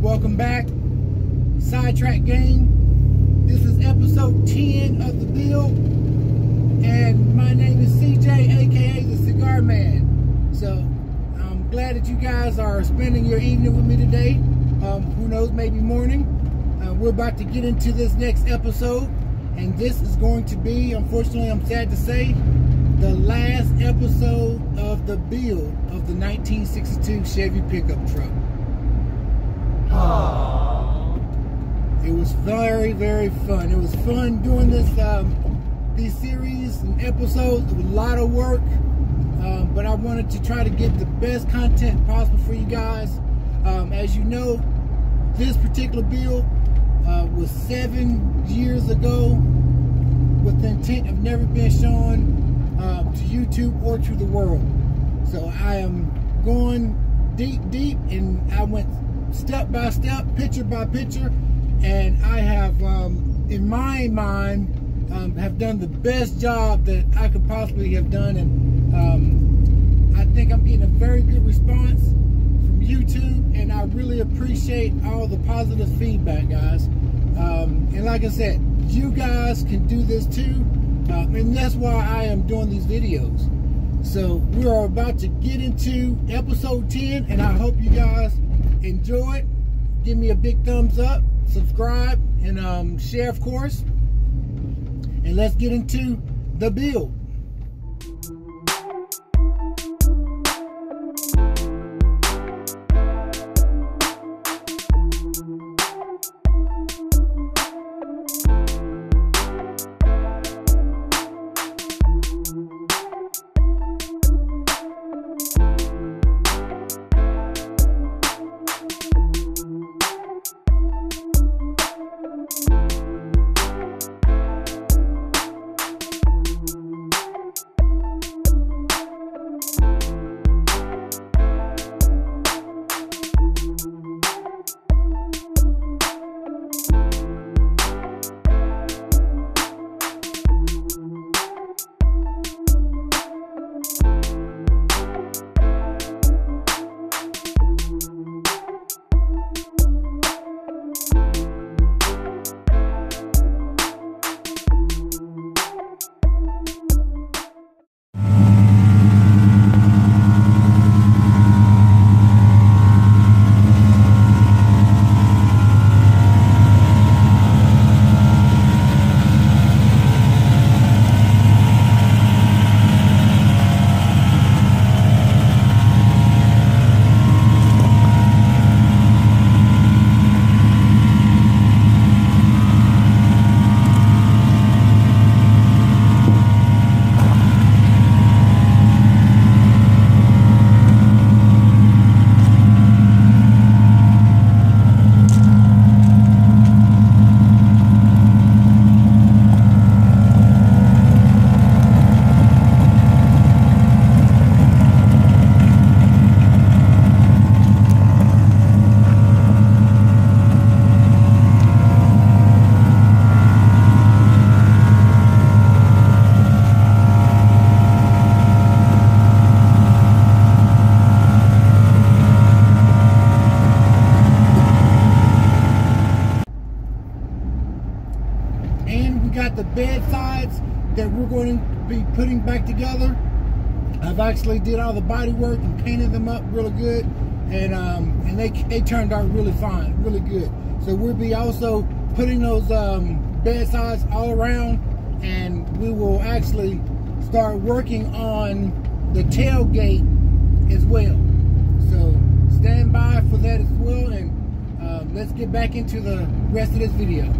welcome back. Sidetrack Gang. This is episode 10 of the build, and my name is CJ, aka the Cigar Man. So I'm glad that you guys are spending your evening with me today. Who knows, maybe morning. We're about to get into this next episode, and this is going to be, unfortunately, I'm sad to say, the last episode of the build of the 1962 Chevy Pickup truck. It was very, very fun. It was fun doing this, these series and episodes. It was a lot of work, but I wanted to try to get the best content possible for you guys. As you know, this particular build was 7 years ago, with the intent of never being shown to YouTube or to the world. So I am going deep, and I went step by step, picture by picture, and I have, in my mind, have done the best job that I could possibly have done, and I think I'm getting a very good response from YouTube, and I really appreciate all the positive feedback, guys. And like I said, you guys can do this too, and that's why I am doing these videos. So we are about to get into episode 10, and I hope you guys enjoy it. Give me a big thumbs up, subscribe, and share, of course. And let's get into the build. The bed sides that we're going to be putting back together. I've actually did all the body work and painted them up really good, and they turned out really fine, really good. So we'll be also putting those bed sides all around, and we will actually start working on the tailgate as well. So stand by for that as well, and let's get back into the rest of this video.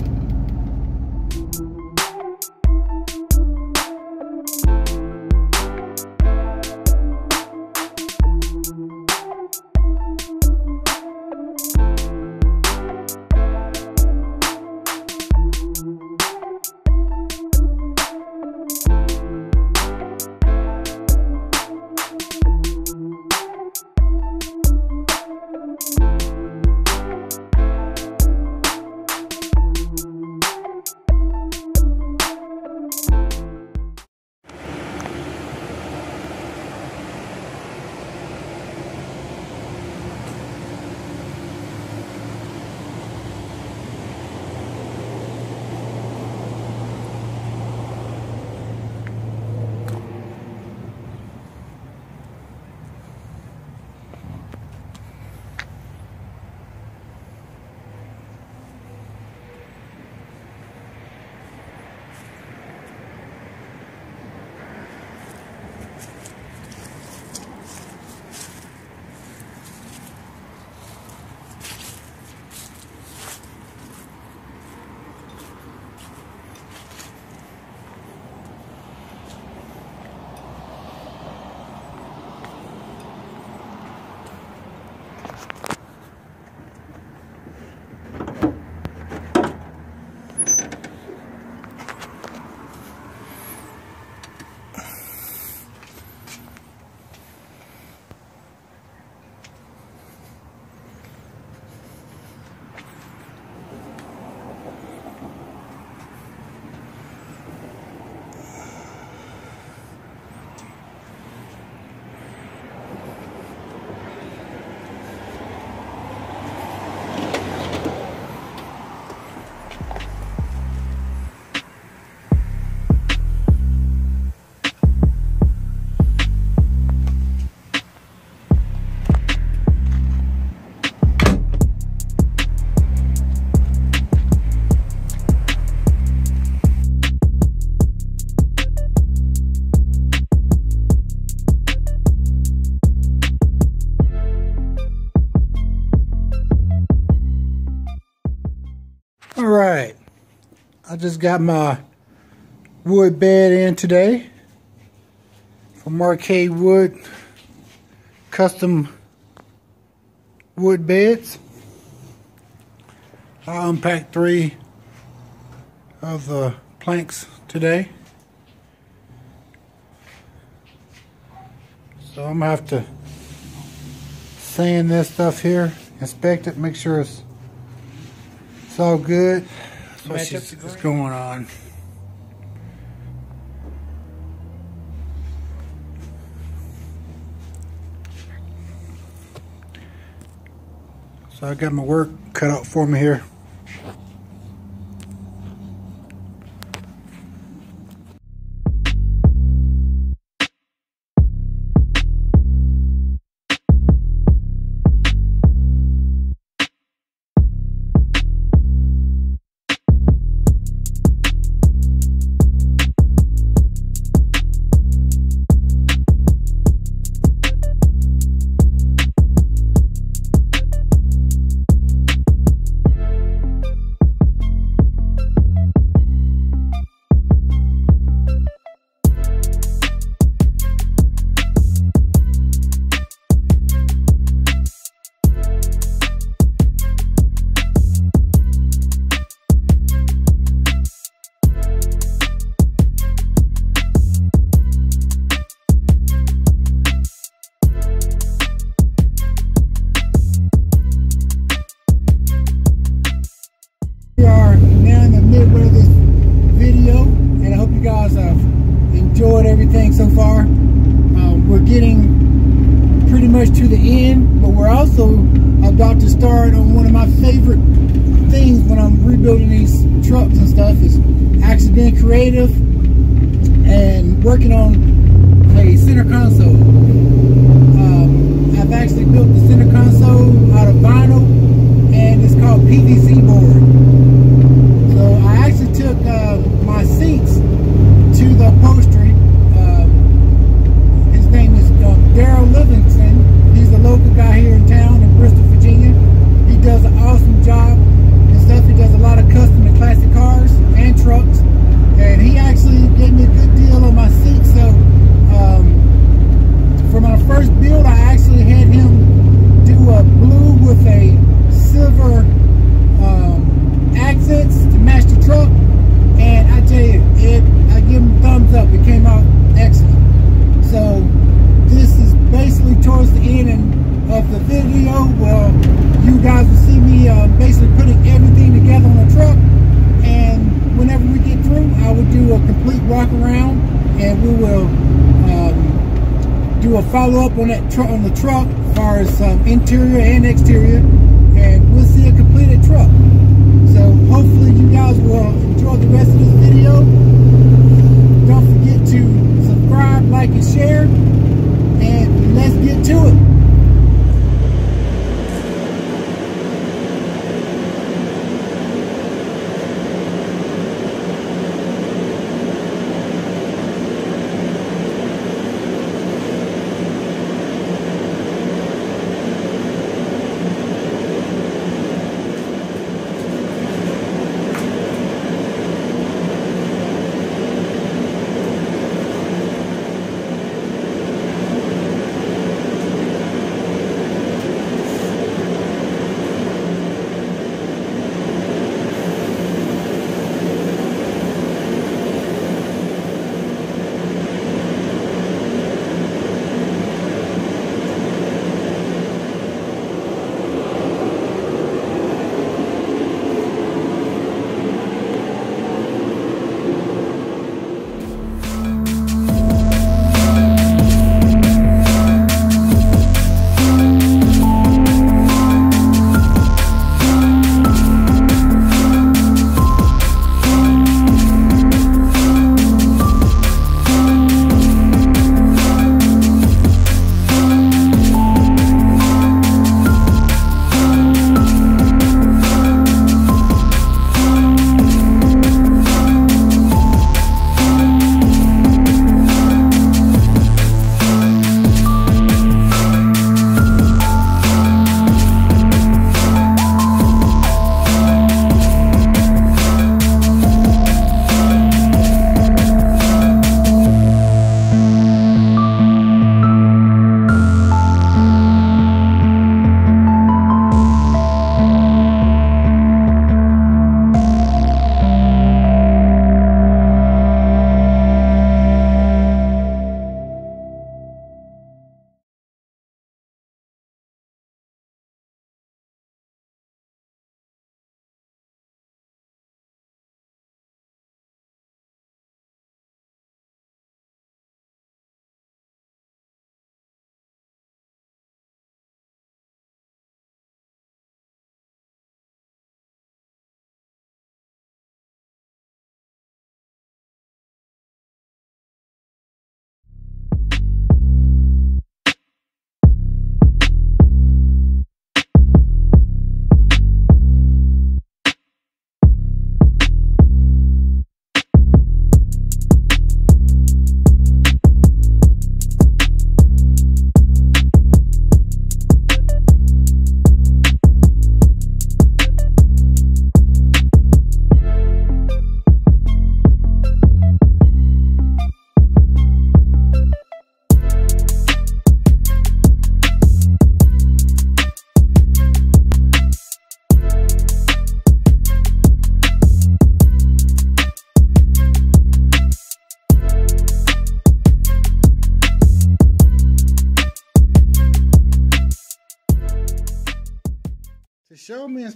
Alright, I just got my wood bed in today from Arcade Wood, custom wood beds. I unpacked 3 of the planks today. So I'm gonna have to sand this stuff here, inspect it, make sure it's all good. That's what's going on. So I got my work cut out for me here. Enjoyed everything so far. We're getting pretty much to the end, but we're also about to start on one of my favorite things when I'm rebuilding these trucks and stuff, is actually being creative and working on a center console. I've actually built the center console out of vinyl, and it's called PVC board. So I actually took my seats to the upholstery. His name is Daryl Livingston. He's a local guy here in town in Bristol, Virginia. He does an awesome job and stuff. He does a lot of custom and classic cars and trucks. And he actually gave me a good deal on my seat. So for my first build, I actually had him do a blue with a silver accents to match the truck. And I tell you, I give him a thumbs up. It came out excellent. So this is basically towards the end of the video. Well, you guys will see me basically putting everything together on the truck. And whenever we get through, I will do a complete walk around, and we will do a follow up on that truck, on the truck, as far as interior and exterior, and we'll see a completed truck. So hopefully you guys will enjoy the rest of this video. Don't forget to subscribe, like, and share, and let's get to it.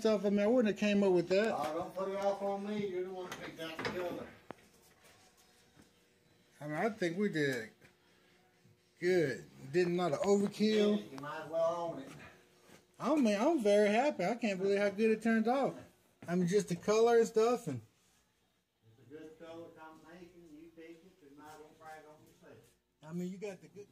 stuff. I mean, I wouldn't have came up with that. Oh, don't put it off on me. You're the one that picked out the color. I mean, I think we did good. Didn't not overkill. You might as well own it. I mean, I'm very happy. I can't believe how good it turned out. I mean, just the color and stuff. And it's a good color combination. You take it, you might as well brag on yourself. I mean, you got the good.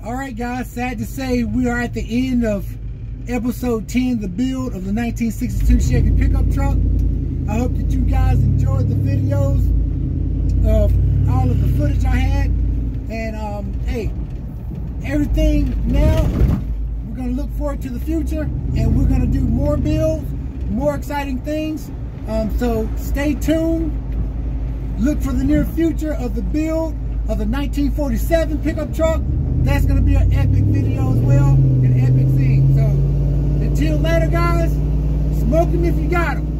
Alright guys, sad to say we are at the end of episode 10, the build of the 1962 Chevy pickup truck. I hope that you guys enjoyed the videos of all of the footage I had. And hey, everything now, we're going to look forward to the future, and we're going to do more builds, more exciting things. So stay tuned. Look for the near future of the build of the 1947 pickup truck. That's going to be an epic video as well, an epic scene. So until later guys, smoke them if you got them.